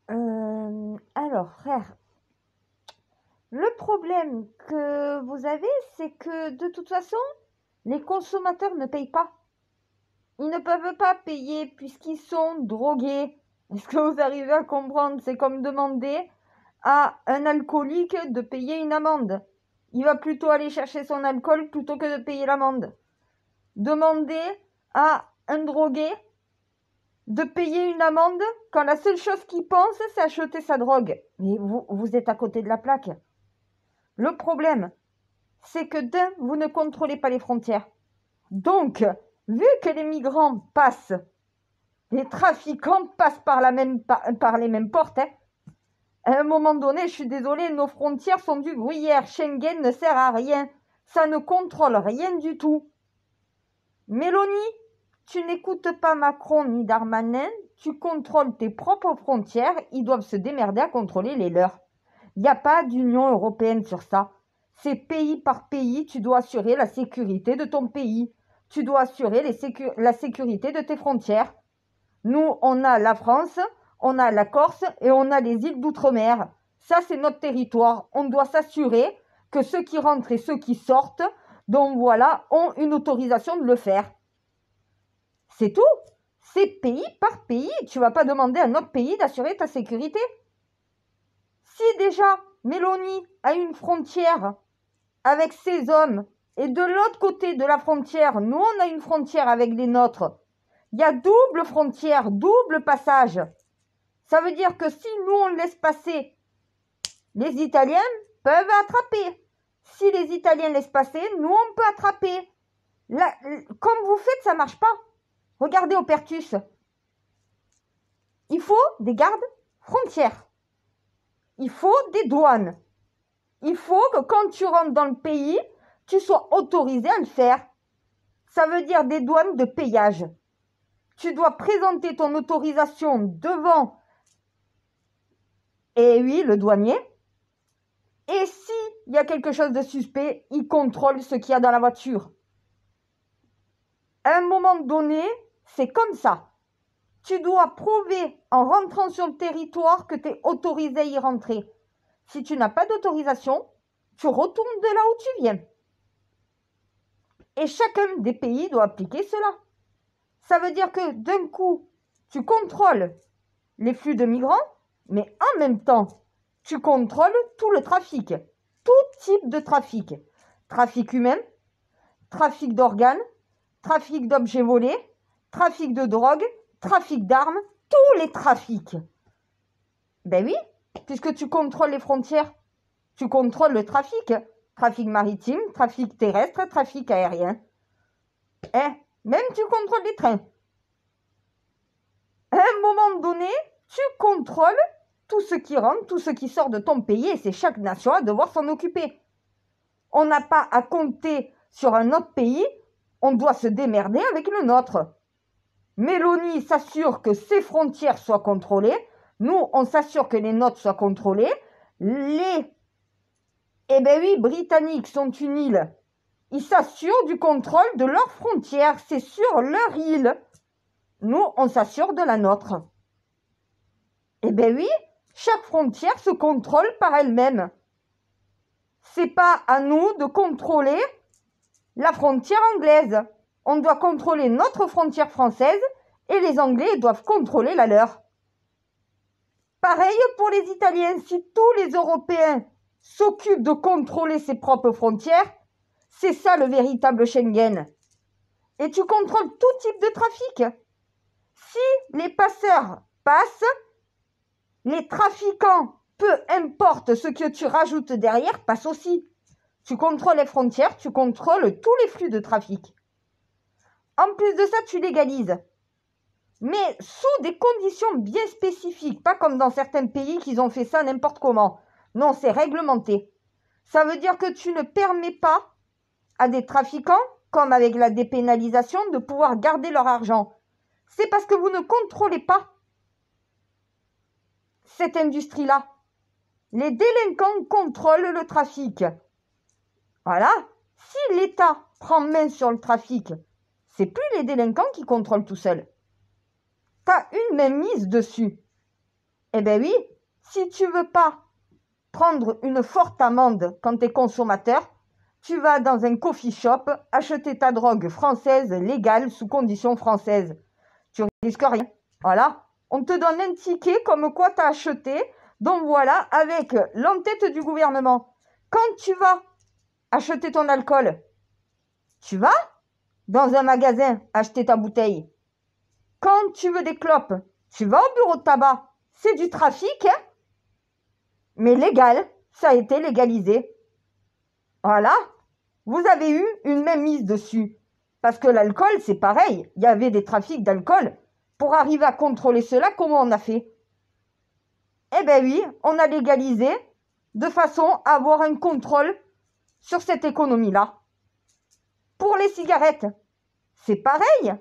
Alors, frère, le problème que vous avez, c'est que de toute façon, les consommateurs ne payent pas. Ils ne peuvent pas payer puisqu'ils sont drogués. Est-ce que vous arrivez à comprendre? C'est comme demander à un alcoolique de payer une amende. Il va plutôt aller chercher son alcool plutôt que de payer l'amende. Demander à un drogué de payer une amende quand la seule chose qu'il pense, c'est acheter sa drogue. Mais vous êtes à côté de la plaque. Le problème, c'est que d'un, vous ne contrôlez pas les frontières. Donc, vu que les migrants passent, les trafiquants passent par les mêmes portes, hein. À un moment donné, je suis désolée, nos frontières sont du gruyère. Schengen ne sert à rien. Ça ne contrôle rien du tout. Mélanie, tu n'écoutes pas Macron ni Darmanin, tu contrôles tes propres frontières, ils doivent se démerder à contrôler les leurs. Il n'y a pas d'Union européenne sur ça. C'est pays par pays, tu dois assurer la sécurité de ton pays. Tu dois assurer la sécurité de tes frontières. Nous, on a la France, on a la Corse et on a les îles d'outre-mer. Ça, c'est notre territoire. On doit s'assurer que ceux qui rentrent et ceux qui sortent, donc voilà, ont une autorisation de le faire. C'est tout. C'est pays par pays. Tu vas pas demander à notre pays d'assurer ta sécurité. Si déjà Mélanie a une frontière avec ses hommes et de l'autre côté de la frontière, nous on a une frontière avec les nôtres, il y a double frontière, double passage. Ça veut dire que si nous on laisse passer, les Italiens peuvent attraper. Si les Italiens laissent passer, nous on peut attraper. Là, comme vous faites, ça marche pas. Regardez au Pertus. Il faut des gardes frontières. Il faut des douanes. Il faut que quand tu rentres dans le pays, tu sois autorisé à le faire. Ça veut dire des douanes de payage. Tu dois présenter ton autorisation devant, et oui, le douanier. Et s'il y a quelque chose de suspect, il contrôle ce qu'il y a dans la voiture. À un moment donné, c'est comme ça. Tu dois prouver en rentrant sur le territoire que tu es autorisé à y rentrer. Si tu n'as pas d'autorisation, tu retournes de là où tu viens. Et chacun des pays doit appliquer cela. Ça veut dire que d'un coup, tu contrôles les flux de migrants, mais en même temps, tu contrôles tout le trafic. Tout type de trafic. Trafic humain, trafic d'organes, trafic d'objets volés, trafic de drogue, trafic d'armes, tous les trafics. Ben oui, puisque tu contrôles les frontières, tu contrôles le trafic. Trafic maritime, trafic terrestre, trafic aérien. Même tu contrôles les trains. À un moment donné, tu contrôles tout ce qui rentre, tout ce qui sort de ton pays, et c'est chaque nation à devoir s'en occuper. On n'a pas à compter sur un autre pays, on doit se démerder avec le nôtre. Mélanie s'assure que ses frontières soient contrôlées, nous, on s'assure que les nôtres soient contrôlées. Eh ben oui, Britanniques sont une île. Ils s'assurent du contrôle de leurs frontières, c'est sur leur île. Nous, on s'assure de la nôtre. Eh ben oui, chaque frontière se contrôle par elle-même. C'est pas à nous de contrôler la frontière anglaise. On doit contrôler notre frontière française et les Anglais doivent contrôler la leur. Pareil pour les Italiens. Si tous les Européens s'occupent de contrôler ses propres frontières, c'est ça le véritable Schengen. Et tu contrôles tout type de trafic. Si les passeurs passent, les trafiquants, peu importe ce que tu rajoutes derrière, passent aussi. Tu contrôles les frontières, tu contrôles tous les flux de trafic. En plus de ça, tu légalises. Mais sous des conditions bien spécifiques, pas comme dans certains pays qui ont fait ça n'importe comment. Non, c'est réglementé. Ça veut dire que tu ne permets pas à des trafiquants, comme avec la dépénalisation, de pouvoir garder leur argent. C'est parce que vous ne contrôlez pas cette industrie-là. Les délinquants contrôlent le trafic. Voilà. Si l'État prend main sur le trafic, c'est plus les délinquants qui contrôlent tout seuls. Tu as une main mise dessus. Eh ben oui, si tu veux pas prendre une forte amende quand tu es consommateur, tu vas dans un coffee shop acheter ta drogue française légale sous conditions françaises. Tu risques rien. Voilà. On te donne un ticket comme quoi tu as acheté. Donc voilà, avec l'entête du gouvernement. Quand tu vas acheter ton alcool, tu vas dans un magasin acheter ta bouteille. Quand tu veux des clopes, tu vas au bureau de tabac. C'est du trafic, hein, mais légal. Ça a été légalisé. Voilà. Vous avez eu une même mise dessus. Parce que l'alcool, c'est pareil. Il y avait des trafics d'alcool. Pour arriver à contrôler cela, comment on a fait? Eh bien oui, on a légalisé de façon à avoir un contrôle sur cette économie-là. Pour les cigarettes, c'est pareil.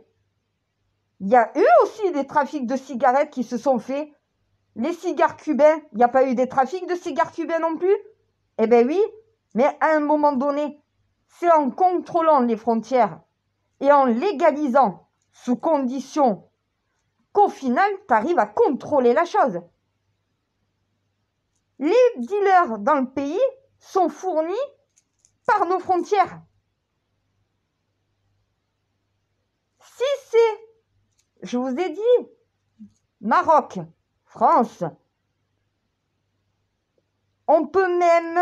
Il y a eu aussi des trafics de cigarettes qui se sont faits. Les cigares cubains, il n'y a pas eu des trafics de cigares cubains non plus? Eh bien oui, mais à un moment donné, c'est en contrôlant les frontières et en légalisant sous condition qu'au final, tu arrives à contrôler la chose. Les dealers dans le pays sont fournis par nos frontières. Si c'est, je vous ai dit, Maroc, France, on peut même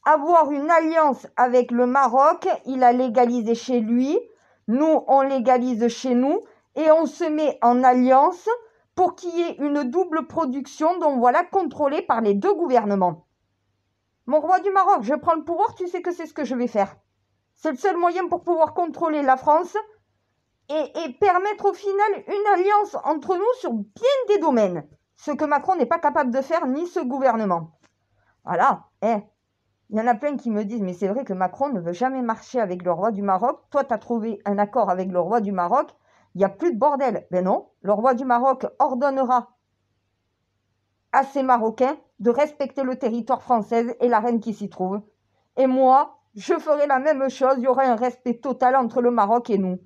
avoir une alliance avec le Maroc. Il a légalisé chez lui, nous on légalise chez nous et on se met en alliance pour qu'il y ait une double production, donc voilà, contrôlée par les deux gouvernements. Mon roi du Maroc, je prends le pouvoir, tu sais que c'est ce que je vais faire. C'est le seul moyen pour pouvoir contrôler la France et permettre au final une alliance entre nous sur bien des domaines. Ce que Macron n'est pas capable de faire, ni ce gouvernement. Voilà, il y en a plein qui me disent, mais c'est vrai que Macron ne veut jamais marcher avec le roi du Maroc. Toi, tu as trouvé un accord avec le roi du Maroc, il n'y a plus de bordel. Ben non, le roi du Maroc ordonnera à ces Marocains de respecter le territoire français et la reine qui s'y trouve. Et moi, je ferai la même chose, il y aura un respect total entre le Maroc et nous.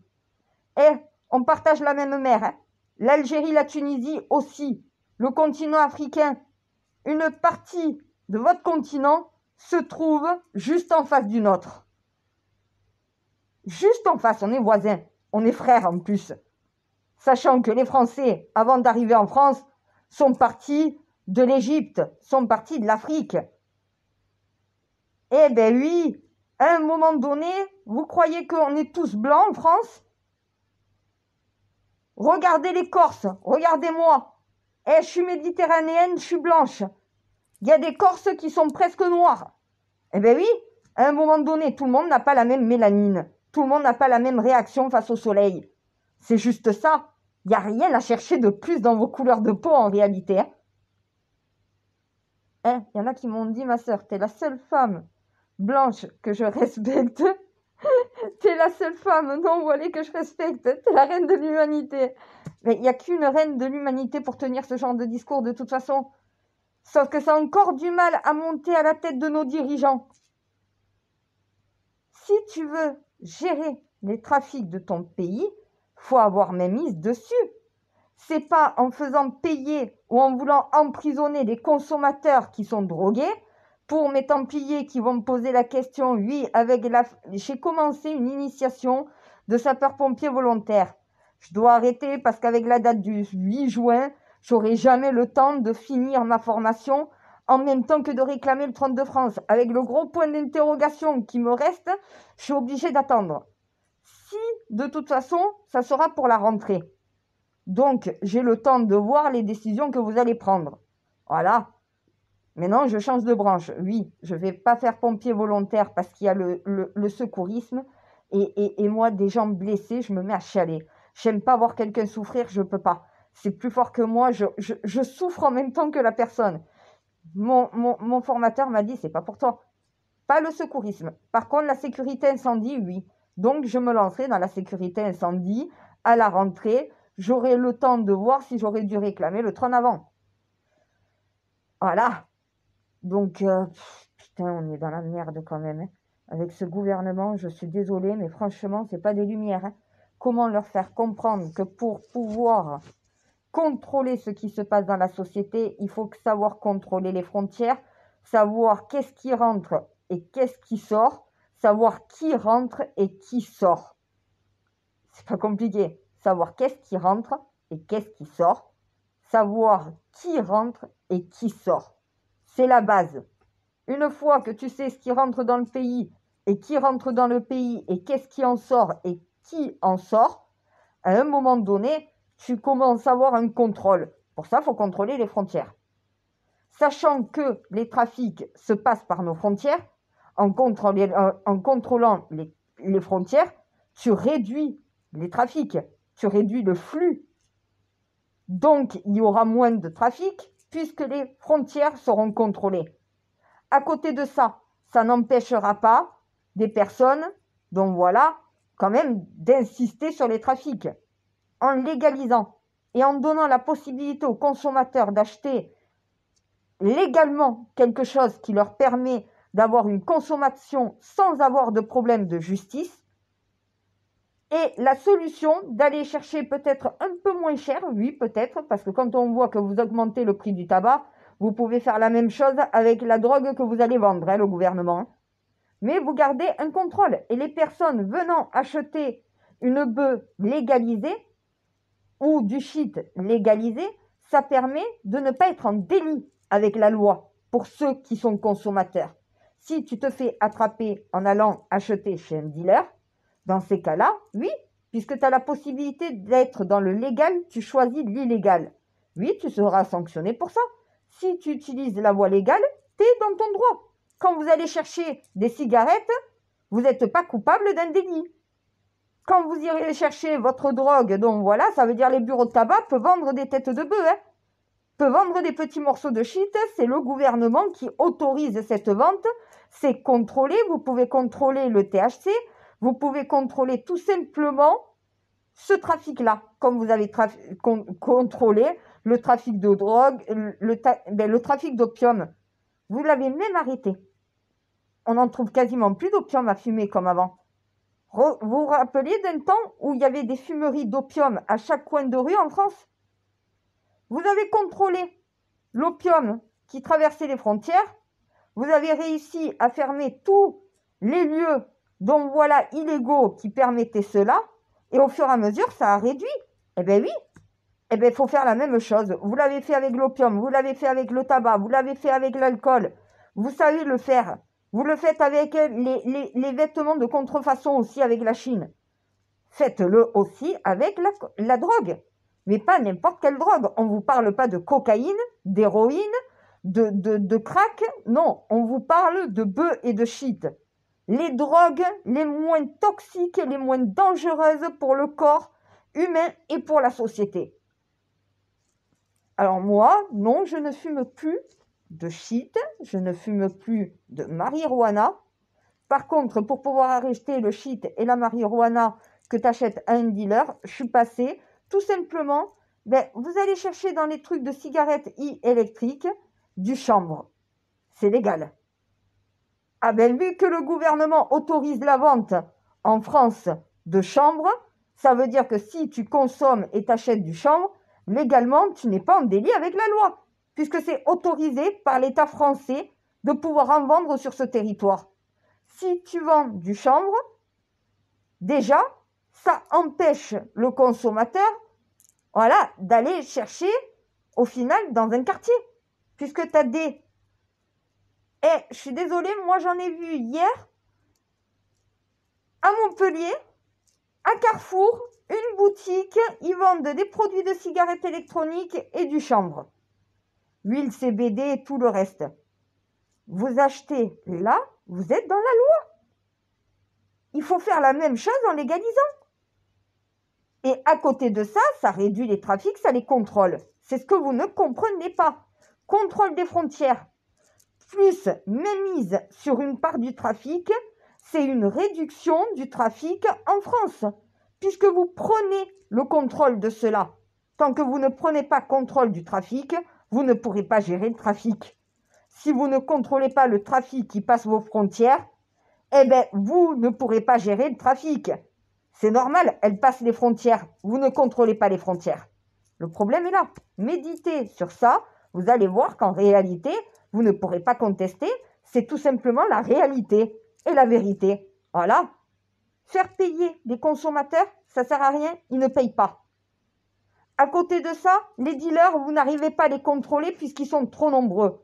On partage la même mer, hein. L'Algérie, la Tunisie aussi, le continent africain, une partie de votre continent se trouve juste en face du nôtre. Juste en face, on est voisins, on est frères en plus. Sachant que les Français, avant d'arriver en France, sont partis de l'Égypte, sont partis de l'Afrique. Eh ben oui, à un moment donné, vous croyez qu'on est tous blancs en France? Regardez les Corses, regardez-moi. Je suis méditerranéenne, je suis blanche. Il y a des Corses qui sont presque noirs. Eh bien oui, à un moment donné, tout le monde n'a pas la même mélanine. Tout le monde n'a pas la même réaction face au soleil. C'est juste ça. Il n'y a rien à chercher de plus dans vos couleurs de peau en réalité. Il y en a qui m'ont dit, ma sœur, t'es la seule femme blanche que je respecte. T'es la seule femme non voilée que je respecte. T'es la reine de l'humanité. Mais il n'y a qu'une reine de l'humanité pour tenir ce genre de discours de toute façon. Sauf que ça a encore du mal à monter à la tête de nos dirigeants. Si tu veux gérer les trafics de ton pays, faut avoir même mise dessus. C'est pas en faisant payer ou en voulant emprisonner des consommateurs qui sont drogués pour mes templiers qui vont me poser la question. Oui, j'ai commencé une initiation de sapeur-pompier volontaire. Je dois arrêter parce qu'avec la date du 8 juin, j'aurai jamais le temps de finir ma formation en même temps que de réclamer le trône de France. Avec le gros point d'interrogation qui me reste, je suis obligée d'attendre. Si, de toute façon, ça sera pour la rentrée. Donc, j'ai le temps de voir les décisions que vous allez prendre. Voilà. Maintenant, je change de branche. Oui, je ne vais pas faire pompier volontaire parce qu'il y a le secourisme. Et moi, des gens blessés, je me mets à chialer. J'aime pas voir quelqu'un souffrir, je ne peux pas. C'est plus fort que moi, je souffre en même temps que la personne. Mon formateur m'a dit, c'est pas pour toi. Pas le secourisme. Par contre, la sécurité incendie, oui. Donc, je me lancerai dans la sécurité incendie à la rentrée. J'aurai le temps de voir si j'aurais dû réclamer le trône avant. Voilà. Donc, putain, on est dans la merde quand même. Hein. Avec ce gouvernement, je suis désolée, mais franchement, c'est pas des lumières. Hein. Comment leur faire comprendre que pour pouvoir contrôler ce qui se passe dans la société, il faut savoir contrôler les frontières, savoir qu'est-ce qui rentre et qu'est-ce qui sort, savoir qui rentre et qui sort. C'est pas compliqué. Savoir qu'est-ce qui rentre et qu'est-ce qui sort, savoir qui rentre et qui sort. C'est la base. Une fois que tu sais ce qui rentre dans le pays et qui rentre dans le pays et qu'est-ce qui en sort et qui en sort, à un moment donné, tu commences à avoir un contrôle. Pour ça, il faut contrôler les frontières. Sachant que les trafics se passent par nos frontières, en contrôlant les frontières, tu réduis les trafics, tu réduis le flux. Donc, il y aura moins de trafic puisque les frontières seront contrôlées. À côté de ça, ça n'empêchera pas des personnes, donc voilà, quand même d'insister sur les trafics. En légalisant et en donnant la possibilité aux consommateurs d'acheter légalement quelque chose qui leur permet d'avoir une consommation sans avoir de problème de justice, et la solution d'aller chercher peut-être un peu moins cher, oui peut-être, parce que quand on voit que vous augmentez le prix du tabac, vous pouvez faire la même chose avec la drogue que vous allez vendre, le gouvernement. Mais vous gardez un contrôle. Et les personnes venant acheter une bœuf légalisée ou du shit légalisé, ça permet de ne pas être en délit avec la loi pour ceux qui sont consommateurs. Si tu te fais attraper en allant acheter chez un dealer, dans ces cas-là, oui, puisque tu as la possibilité d'être dans le légal, tu choisis l'illégal. Oui, tu seras sanctionné pour ça. Si tu utilises la voie légale, tu es dans ton droit. Quand vous allez chercher des cigarettes, vous n'êtes pas coupable d'un délit. Quand vous irez chercher votre drogue, donc voilà, ça veut dire les bureaux de tabac peuvent vendre des têtes de bœuf, peuvent vendre des petits morceaux de shit, c'est le gouvernement qui autorise cette vente, c'est contrôlé, vous pouvez contrôler le THC, vous pouvez contrôler tout simplement ce trafic-là, comme vous avez contrôlé le trafic de drogue, le trafic d'opium. Vous l'avez même arrêté. On n'en trouve quasiment plus d'opium à fumer comme avant. Vous vous rappelez d'un temps où il y avait des fumeries d'opium à chaque coin de rue en France? Vous avez contrôlé l'opium qui traversait les frontières. Vous avez réussi à fermer tous les lieux donc voilà, illégaux qui permettaient cela, et au fur et à mesure, ça a réduit. Eh bien oui, eh bien il faut faire la même chose. Vous l'avez fait avec l'opium, vous l'avez fait avec le tabac, vous l'avez fait avec l'alcool. Vous savez le faire. Vous le faites avec les vêtements de contrefaçon aussi avec la Chine. Faites-le aussi avec la drogue. Mais pas n'importe quelle drogue. On ne vous parle pas de cocaïne, d'héroïne, de crack. Non, on vous parle de bœuf et de shit. Les drogues les moins toxiques, les moins dangereuses pour le corps humain et pour la société. Alors moi, non, je ne fume plus de shit, je ne fume plus de marijuana. Par contre, pour pouvoir arrêter le shit et la marijuana que tu achètes à un dealer, je suis passée tout simplement, vous allez chercher dans les trucs de cigarettes électriques du chanvre. C'est légal. Ah ben, vu que le gouvernement autorise la vente en France de chanvre, ça veut dire que si tu consommes et t'achètes du chanvre, légalement, tu n'es pas en délit avec la loi, puisque c'est autorisé par l'État français de pouvoir en vendre sur ce territoire. Si tu vends du chanvre, déjà, ça empêche le consommateur, voilà, d'aller chercher au final dans un quartier, puisque tu as des... je suis désolée, moi j'en ai vu hier, à Montpellier, à Carrefour, une boutique, ils vendent des produits de cigarettes électroniques et du chanvre. Huile CBD et tout le reste. Vous achetez là, vous êtes dans la loi. Il faut faire la même chose en légalisant. Et à côté de ça, ça réduit les trafics, ça les contrôle. C'est ce que vous ne comprenez pas. Contrôle des frontières, plus mainmise sur une part du trafic, c'est une réduction du trafic en France, puisque vous prenez le contrôle de cela. Tant que vous ne prenez pas contrôle du trafic, vous ne pourrez pas gérer le trafic. Si vous ne contrôlez pas le trafic qui passe vos frontières, eh bien, vous ne pourrez pas gérer le trafic. C'est normal, elle passe les frontières. Vous ne contrôlez pas les frontières. Le problème est là. Méditez sur ça, vous allez voir qu'en réalité, vous ne pourrez pas contester, c'est tout simplement la réalité et la vérité. Voilà. Faire payer des consommateurs, ça sert à rien, ils ne payent pas. À côté de ça, les dealers, vous n'arrivez pas à les contrôler puisqu'ils sont trop nombreux.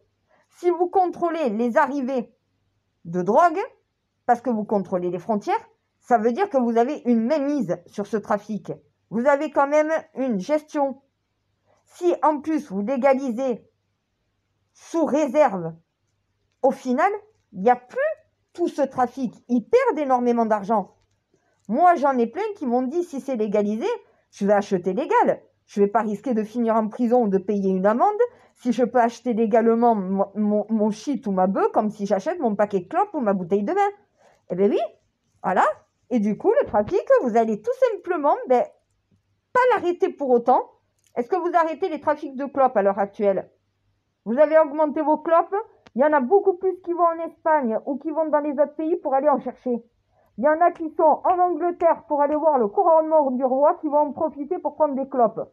Si vous contrôlez les arrivées de drogue, parce que vous contrôlez les frontières, ça veut dire que vous avez une mainmise sur ce trafic. Vous avez quand même une gestion. Si en plus vous légalisez sous réserve, au final, il n'y a plus tout ce trafic. Ils perdent énormément d'argent. Moi, j'en ai plein qui m'ont dit, si c'est légalisé, je vais acheter légal. Je ne vais pas risquer de finir en prison ou de payer une amende si je peux acheter légalement mon shit ou ma bœuf, comme si j'achète mon paquet de clopes ou ma bouteille de vin. Eh bien oui, voilà. Et du coup, le trafic, vous allez tout simplement pas l'arrêter pour autant. Est-ce que vous arrêtez les trafics de clopes à l'heure actuelle? Vous avez augmenté vos clopes. Il y en a beaucoup plus qui vont en Espagne ou qui vont dans les autres pays pour aller en chercher. Il y en a qui sont en Angleterre pour aller voir le couronnement du roi, qui vont en profiter pour prendre des clopes.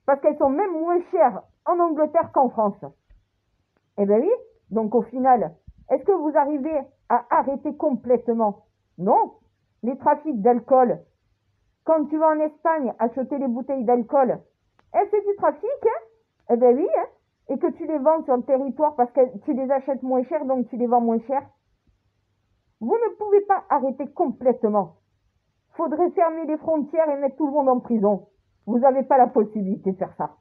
Parce qu'elles sont même moins chères en Angleterre qu'en France. Eh bien oui, donc au final, est-ce que vous arrivez à arrêter complètement? Non. Les trafics d'alcool, quand tu vas en Espagne acheter les bouteilles d'alcool, c'est du trafic, hein? Eh bien oui, hein? Et que tu les vends sur le territoire parce que tu les achètes moins cher, donc tu les vends moins cher. Vous ne pouvez pas arrêter complètement. Faudrait fermer les frontières et mettre tout le monde en prison. Vous n'avez pas la possibilité de faire ça.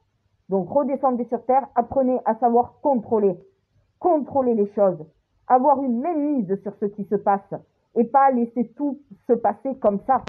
Donc redescendez sur terre, apprenez à savoir contrôler. Contrôler les choses. Avoir une mainmise sur ce qui se passe. Et pas laisser tout se passer comme ça.